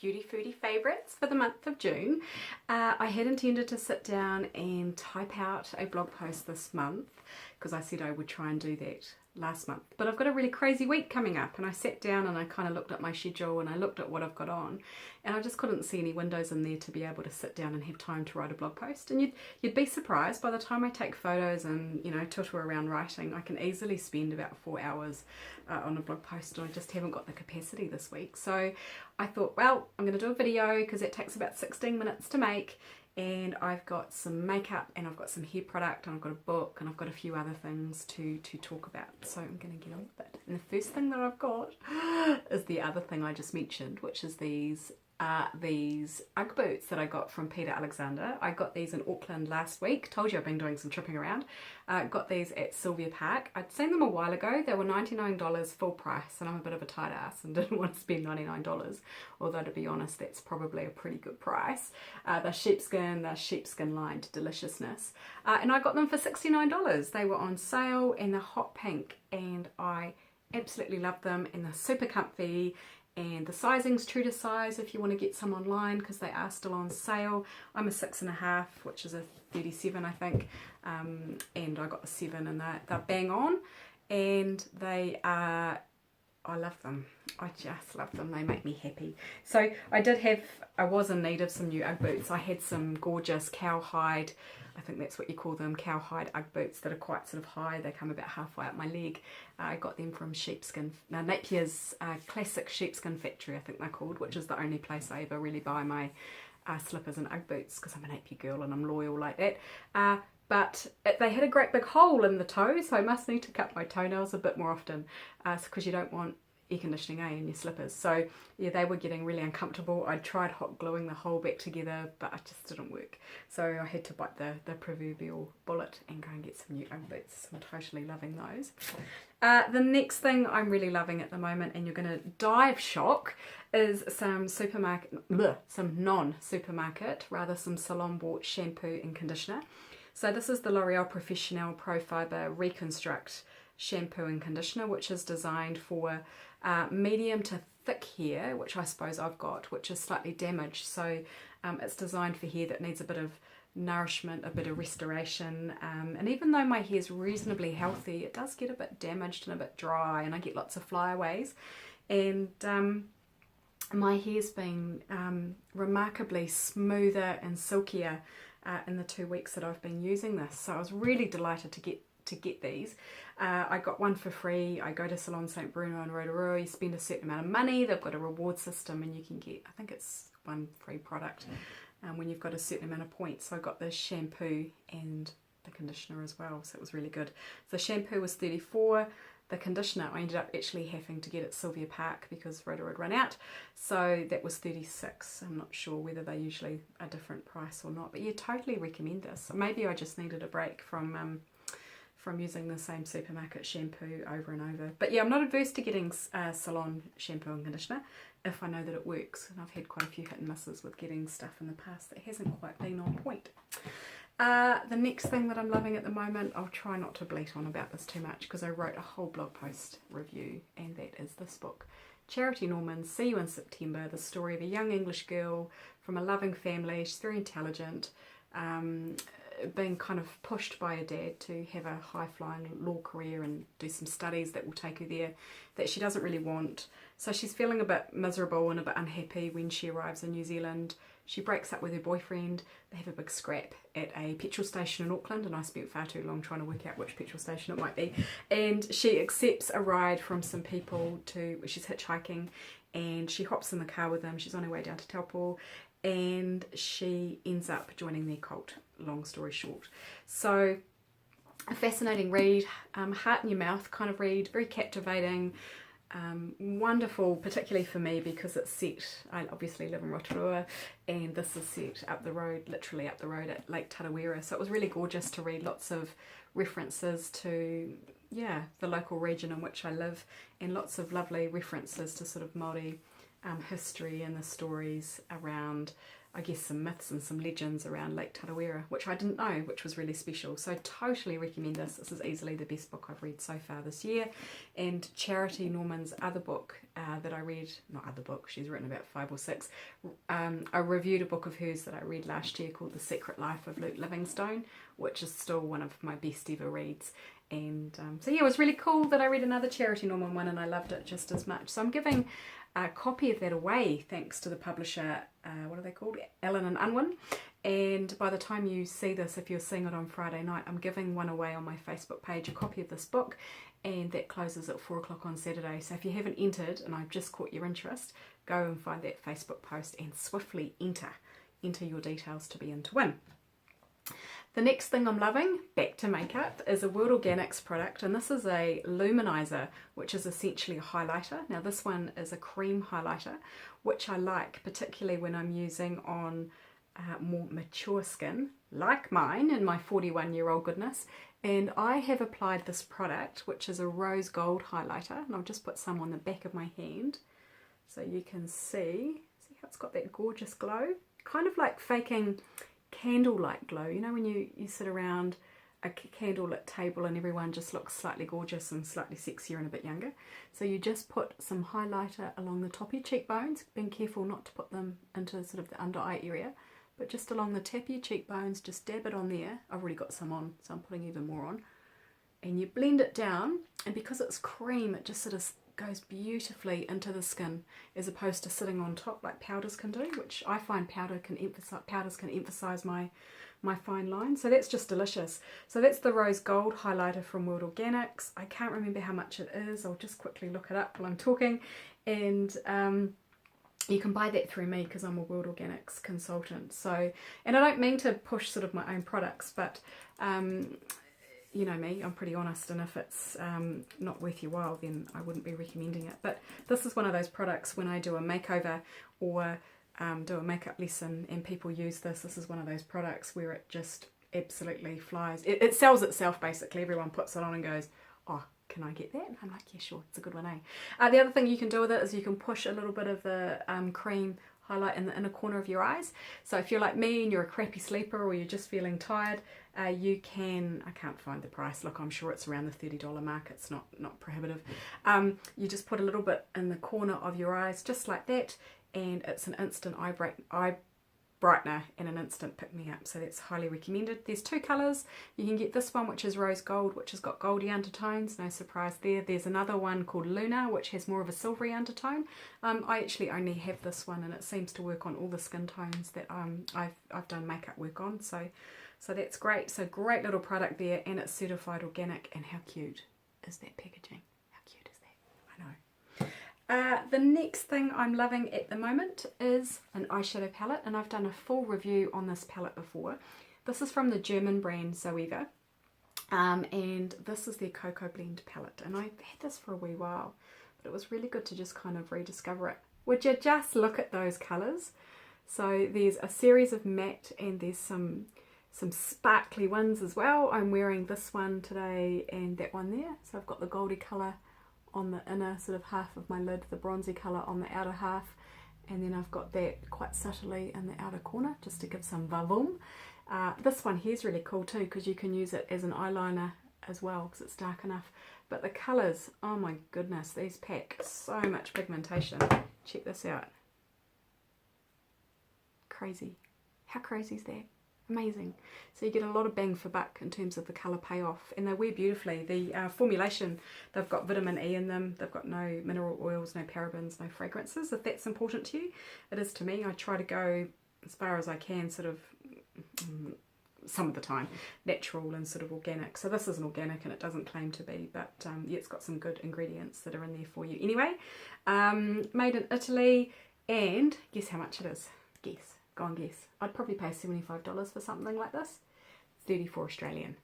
Beauty Foodie favourites for the month of June. I had intended to sit down and type out a blog post this month because I said I would try and do that last month, but I've got a really crazy week coming up, and I sat down and I kind of looked at my schedule and I looked at what I've got on, and I just couldn't see any windows in there to be able to sit down and have time to write a blog post. And you'd be surprised, by the time I take photos and tutor around writing, I can easily spend about 4 hours on a blog post, and I just haven't got the capacity this week. So I thought, well, I'm going to do a video because it takes about 16 minutes to make, and I've got some makeup and I've got some hair product and I've got a book and I've got a few other things to talk about. So I'm going to get on with it. And the first thing that I've got is the other thing I just mentioned, which is these Ugg boots that I got from Peter Alexander. I got these in Auckland last week. Told you I've been doing some tripping around. Got these at Sylvia Park. I'd seen them a while ago. They were $99 full price, and I'm a bit of a tight ass and didn't want to spend $99, although to be honest that's probably a pretty good price. They're sheepskin lined deliciousness, and I got them for $69. They were on sale and they're hot pink, and I absolutely love them, and they're super comfy. And the sizing's true to size if you want to get some online, because they are still on sale. I'm a 6.5, which is a 37 I think, and I got the 7, and they're bang on, and they are, I love them. I just love them. They make me happy. So I was in need of some new Ugg boots. I had some gorgeous cowhide, I think that's what you call them, cowhide Ugg boots that are quite sort of high. They come about halfway up my leg. I got them from Napier's Classic Sheepskin Factory, I think they're called, which is the only place I ever really buy my slippers and Ugg boots, because I'm a Napier girl and I'm loyal like that. But they had a great big hole in the toe, so I must need to cut my toenails a bit more often, because you don't want air conditioning in your slippers. So yeah, they were getting really uncomfortable. I tried hot gluing the hole back together, but it just didn't work. So I had to bite the proverbial bullet and go and get some new Ugg boots. I'm totally loving those. The next thing I'm really loving at the moment, and you're going to die of shock, is some non-supermarket, rather some salon bought shampoo and conditioner. So this is the L'Oreal Professionnel Pro Fiber Reconstruct shampoo and conditioner, which is designed for medium to thick hair, which I suppose I've got, which is slightly damaged. So it's designed for hair that needs a bit of nourishment, a bit of restoration, and even though my hair's reasonably healthy, it does get a bit damaged and a bit dry, and I get lots of flyaways. And my hair's been remarkably smoother and silkier in the 2 weeks that I've been using this. So I was really delighted to get these. I got one for free. I go to Salon St Bruno in Rotorua. You spend a certain amount of money. They've got a reward system, and you can get, I think it's one free product when you've got a certain amount of points. So I got the shampoo and the conditioner as well, so it was really good. The shampoo was $34. The conditioner I ended up actually having to get at Sylvia Park because Rotorua had run out, so that was $36. I'm not sure whether they usually a different price or not, but yeah, totally recommend this. Maybe I just needed a break from using the same supermarket shampoo over and over. But yeah, I'm not adverse to getting salon shampoo and conditioner if I know that it works. And I've had quite a few hit and misses with getting stuff in the past that hasn't quite been on point. The next thing that I'm loving at the moment, I'll try not to bleat on about this too much because I wrote a whole blog post review, and that is this book. Charity Norman, See You in September, the story of a young English girl from a loving family. She's very intelligent, being kind of pushed by her dad to have a high-flying law career and do some studies that will take her there that she doesn't really want. So she's feeling a bit miserable and a bit unhappy when she arrives in New Zealand. She breaks up with her boyfriend. They have a big scrap at a petrol station in Auckland, and I spent far too long trying to work out which petrol station it might be. And she accepts a ride from some people she's hitchhiking, and she hops in the car with them. She's on her way down to Taupo, and she ends up joining their cult, long story short. So a fascinating read, heart in your mouth kind of read, very captivating, wonderful, particularly for me because it's set, I obviously live in Rotorua, and this is set up the road, literally up the road at Lake Tarawera. So it was really gorgeous to read lots of references to, yeah, the local region in which I live, and lots of lovely references to sort of Māori history and the stories around, I guess, some myths and some legends around Lake Tarawera, which I didn't know, which was really special. So totally recommend this. This is easily the best book I've read so far this year. And Charity Norman's other book that I read, not other book, she's written about 5 or 6. I reviewed a book of hers that I read last year called The Secret Life of Luke Livingstone, which is still one of my best ever reads. And so yeah, it was really cool that I read another Charity Norman one and I loved it just as much. So I'm giving a copy of that away thanks to the publisher, what are they called? Allen and Unwin. And by the time you see this, if you're seeing it on Friday night, I'm giving one away on my Facebook page, a copy of this book, and that closes at 4 o'clock on Saturday. So if you haven't entered and I've just caught your interest, go and find that Facebook post and swiftly enter your details to be in to win. The next thing I'm loving, back to makeup, is a World Organics product, and this is a luminizer, which is essentially a highlighter. Now this one is a cream highlighter, which I like, particularly when I'm using on more mature skin, like mine and my 41-year-old goodness. And I have applied this product, which is a rose gold highlighter, and I'll just put some on the back of my hand so you can see how it's got that gorgeous glow, kind of like faking candlelight glow. You know when you sit around a candlelit table and everyone just looks slightly gorgeous and slightly sexier and a bit younger. So you just put some highlighter along the top of your cheekbones, being careful not to put them into sort of the under eye area, but just along the tip of your cheekbones, just dab it on there. I've already got some on, so I'm putting even more on. And you blend it down, and because it's cream, it just sort of goes beautifully into the skin as opposed to sitting on top like powders can do, which I find powders can emphasize my fine lines. So that's just delicious. So that's the rose gold highlighter from World Organics. I can't remember how much it is. I'll just quickly look it up while I'm talking. And you can buy that through me because I'm a World Organics consultant. So, and I don't mean to push sort of my own products, but you know me, I'm pretty honest, and if it's not worth your while, then I wouldn't be recommending it. But this is one of those products when I do a makeover or do a makeup lesson and people use this, this is one of those products where it just absolutely flies. It sells itself basically. Everyone puts it on and goes, oh, can I get that? And I'm like, yeah, sure, it's a good one, eh? The other thing you can do with it is you can push a little bit of the cream highlight in the inner corner of your eyes. So if you're like me and you're a crappy sleeper or you're just feeling tired, you can, I can't find the price, look, I'm sure it's around the $30 mark, it's not prohibitive. You just put a little bit in the corner of your eyes, just like that, and it's an instant eye brightener and an instant pick-me-up, so that's highly recommended. There's 2 colours. You can get this one, which is rose gold, which has got goldy undertones, no surprise there. There's another one called Luna, which has more of a silvery undertone. I actually only have this one, and it seems to work on all the skin tones that I've done makeup work on, so that's great. So great little product there, and it's certified organic, and how cute is that packaging? How cute is that? I know. The next thing I'm loving at the moment is an eyeshadow palette, and I've done a full review on this palette before. This is from the German brand Zoeva, and this is their Cocoa Blend palette, and I've had this for a wee while, but it was really good to just kind of rediscover it. Would you just look at those colours? So there's a series of matte, and there's some sparkly ones as well. I'm wearing this one today and that one there, so I've got the goldy colour on the inner sort of half of my lid, the bronzy colour on the outer half, and then I've got that quite subtly in the outer corner just to give some vavoom. This one here is really cool too because you can use it as an eyeliner as well because it's dark enough. But the colours, oh my goodness, these pack so much pigmentation. Check this out. Crazy. How crazy is that? Amazing. So you get a lot of bang for buck in terms of the colour payoff, and they wear beautifully. The formulation, they've got vitamin E in them, they've got no mineral oils, no parabens, no fragrances. If that's important to you, it is to me. I try to go as far as I can, sort of some of the time, natural and sort of organic. So this isn't organic and it doesn't claim to be, but yeah, it's got some good ingredients that are in there for you. Anyway, made in Italy, and guess how much it is? Guess. Go on, guess. I'd probably pay $75 for something like this. 34 Australian.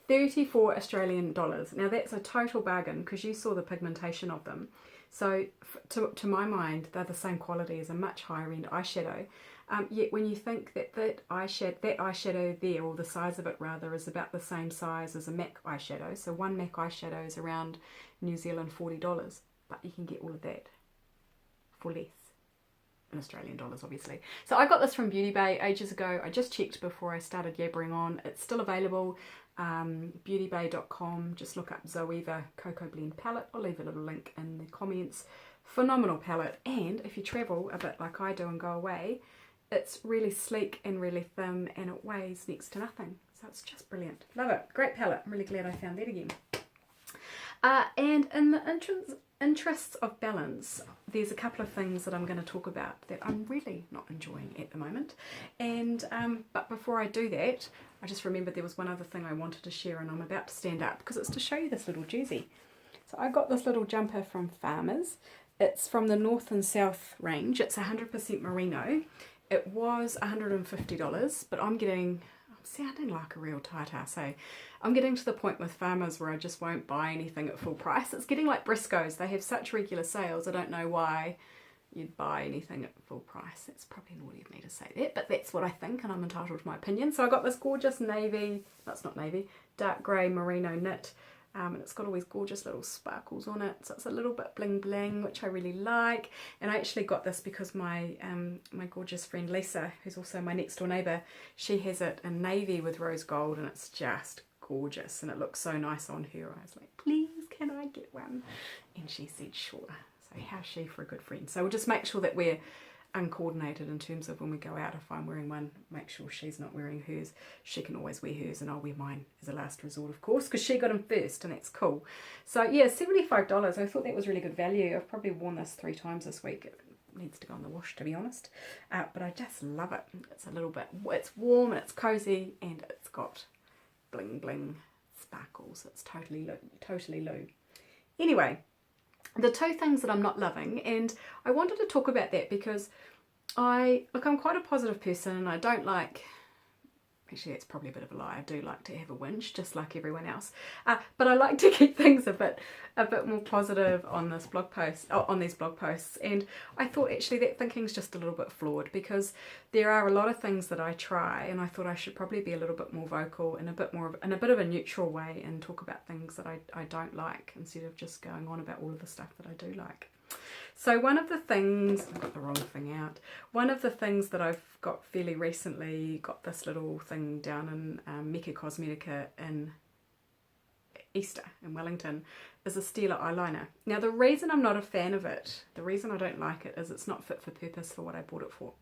34 Australian dollars. Now that's a total bargain because you saw the pigmentation of them. So to my mind, they're the same quality as a much higher end eyeshadow. Yet when you think that eyeshadow there, or the size of it rather, is about the same size as a MAC eyeshadow. So one MAC eyeshadow is around New Zealand $40, but you can get all of that for less. in Australian dollars, obviously. So I got this from Beauty Bay ages ago. I just checked before I started yabbering on. It's still available. Beautybay.com. Just look up Zoeva Cocoa Blend palette. I'll leave a little link in the comments. Phenomenal palette. And if you travel a bit like I do and go away, it's really sleek and really thin, and it weighs next to nothing. So it's just brilliant. Love it. Great palette. I'm really glad I found that again. And in the interests of balance, there's a couple of things that I'm going to talk about that I'm really not enjoying at the moment. And but before I do that, I just remembered there was one other thing I wanted to share, and I'm about to stand up because it's to show you this little jersey. So I got this little jumper from Farmers. It's from the North and South range. It's 100% merino. It was $150, but I'm sounding like a real tight ass, eh? I'm getting to the point with Farmers where I just won't buy anything at full price. It's getting like Briscoes. They have such regular sales. I don't know why you'd buy anything at full price. It's probably naughty of me to say that, but that's what I think, and I'm entitled to my opinion. So I got this gorgeous dark grey merino knit. And it's got all these gorgeous little sparkles on it, so it's a little bit bling bling, which I really like. And I actually got this because my my gorgeous friend Lisa, who's also my next door neighbour, she has it in navy with rose gold, and it's just gorgeous, and it looks so nice on her. I was like, please, can I get one? And she said sure. So how's she for a good friend? So we'll just make sure that we're uncoordinated in terms of when we go out. If I'm wearing one, make sure she's not wearing hers. She can always wear hers, and I'll wear mine as a last resort, of course, because she got them first, and that's cool. So yeah, $75. I thought that was really good value. I've probably worn this 3 times this week. It needs to go in the wash, to be honest, but I just love it. It's a little bit, it's warm and it's cozy, and it's got bling bling sparkles. It's totally Lou. Anyway, the 2 things that I'm not loving, and I wanted to talk about that because I'm quite a positive person, and I don't like, actually that's probably a bit of a lie, I do like to have a whinge just like everyone else, but I like to keep things a bit more positive on this blog post, on these blog posts. And I thought actually that thinking's just a little bit flawed, because there are a lot of things that I try, and I thought I should probably be a little bit more vocal in a bit of a neutral way, and talk about things that I don't like, instead of just going on about all of the stuff that I do like. So one of the things, I've got the wrong thing out, one of the things that I've got fairly recently, got this little thing down in Mecca Cosmetica in Easter in Wellington, is a Stila eyeliner. Now the reason I'm not a fan of it, the reason I don't like it, is it's not fit for purpose for what I bought it for.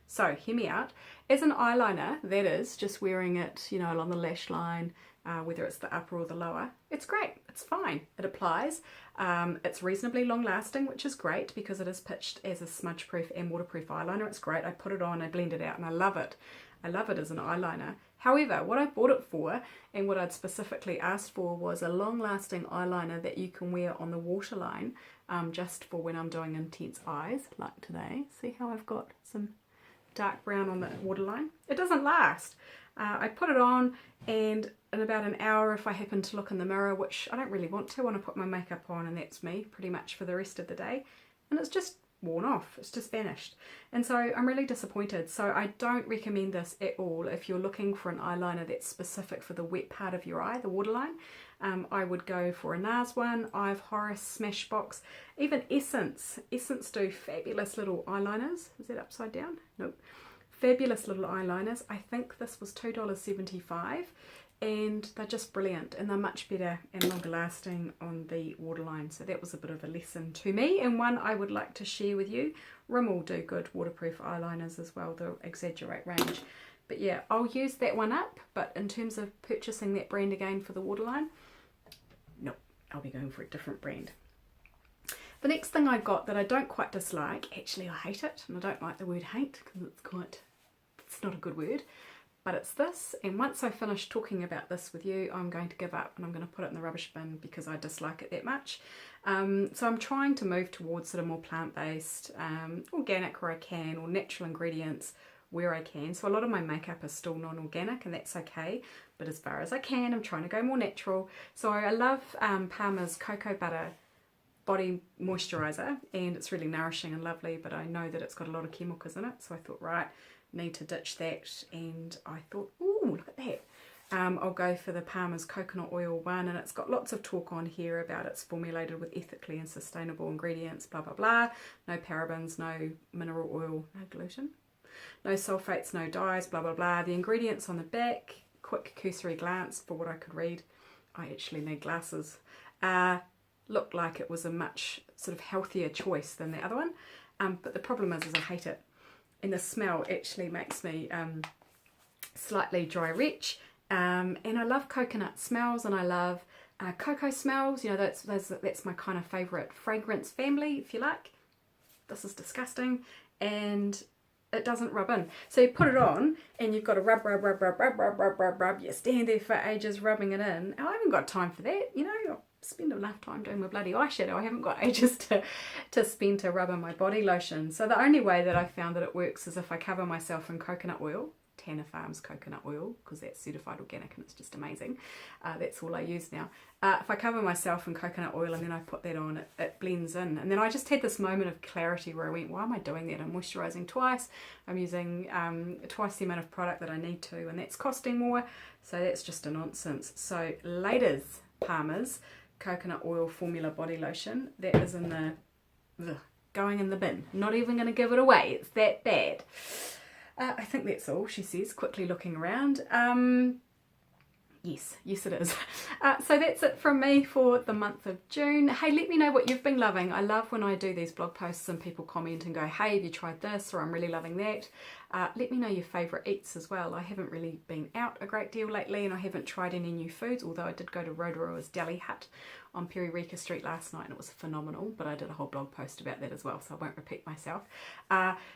So hear me out. As an eyeliner, that is, just wearing it, you know, along the lash line, whether it's the upper or the lower, it's great, it's fine, it applies. It's reasonably long lasting, which is great because it is pitched as a smudge proof and waterproof eyeliner. It's great. I put it on, I blend it out, and I love it. I love it as an eyeliner. However, what I bought it for, and what I'd specifically asked for, was a long lasting eyeliner that you can wear on the waterline, just for when I'm doing intense eyes, like today. See how I've got some dark brown on the waterline? It doesn't last. I put it on, and in about an hour, if I happen to look in the mirror, which I don't really want to when I put my makeup on, and that's me pretty much for the rest of the day, and it's just worn off, it's just vanished. And so I'm really disappointed. So I don't recommend this at all if you're looking for an eyeliner that's specific for the wet part of your eye, the waterline. I would go for a NARS one, I've Horace, Smashbox, even Essence. Essence do fabulous little eyeliners. Is that upside down? Nope. Fabulous little eyeliners. I think this was $2.75, and they're just brilliant, and they're much better and longer lasting on the waterline. So that was a bit of a lesson to me, and one I would like to share with you. Rimmel do good waterproof eyeliners as well, the Exaggerate range. But yeah, I'll use that one up, but in terms of purchasing that brand again for the waterline, nope, I'll be going for a different brand. The next thing I got that I don't quite dislike, actually I hate it, and I don't like the word hate because it's not a good word, but it's this. And once I finish talking about this with you, I'm going to give up and I'm going to put it in the rubbish bin because I dislike it that much. So I'm trying to move towards sort of more plant-based, organic where I can, or natural ingredients where I can. So a lot of my makeup is still non-organic, and that's okay, but as far as I can, I'm trying to go more natural. So I love Palmer's Cocoa Butter body moisturizer, and it's really nourishing and lovely, but I know that it's got a lot of chemicals in it, so I thought, right, need to ditch that. And I thought, ooh, look at that, I'll go for the Palmer's coconut oil one, and it's got lots of talk on here about it's formulated with ethically and sustainable ingredients, blah blah blah, no parabens, no mineral oil, no gluten, no sulfates, no dyes, blah blah blah. The ingredients on the back, quick cursory glance for what I could read, I actually need glasses, looked like it was a much sort of healthier choice than the other one, but the problem is I hate it, and the smell actually makes me slightly dry retch. And I love coconut smells, and I love cocoa smells. You know, that's my kind of favourite fragrance family, if you like. This is disgusting, and it doesn't rub in. So you put it on, and you've got to rub, rub, rub, rub, rub, rub, rub, rub, rub. You stand there for ages rubbing it in. I haven't got time for that, you know. I spend enough time doing my bloody eyeshadow. I haven't got ages to spend to rub in my body lotion. So the only way that I found that it works is if I cover myself in coconut oil. Tanner Farms coconut oil, because that's certified organic and it's just amazing. That's all I use now. If I cover myself in coconut oil and then I put that on, it blends in. And then I just had this moment of clarity where I went, why am I doing that? I'm moisturising twice. I'm using twice the amount of product that I need to, and that's costing more. So that's just a nonsense. So laters, Palmer's coconut oil formula body lotion, that is in the going in the bin. Not even going to give it away. It's that bad. I think that's all, she says, quickly looking around. Yes it is. So that's it from me for the month of June. Hey, let me know what you've been loving. I love when I do these blog posts and people comment and go, hey, have you tried this? Or I'm really loving that. Let me know your favourite eats as well. I haven't really been out a great deal lately, and I haven't tried any new foods, although I did go to Rotorua's Deli Hut on Peririka Street last night, and it was phenomenal, but I did a whole blog post about that as well, so I won't repeat myself.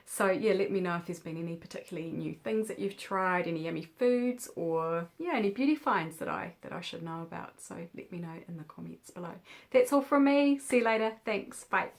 So yeah, let me know if there's been any particularly new things that you've tried, any yummy foods, or yeah, any beauty finds that I should know about. So let me know in the comments below. That's all from me. See you later. Thanks. Bye.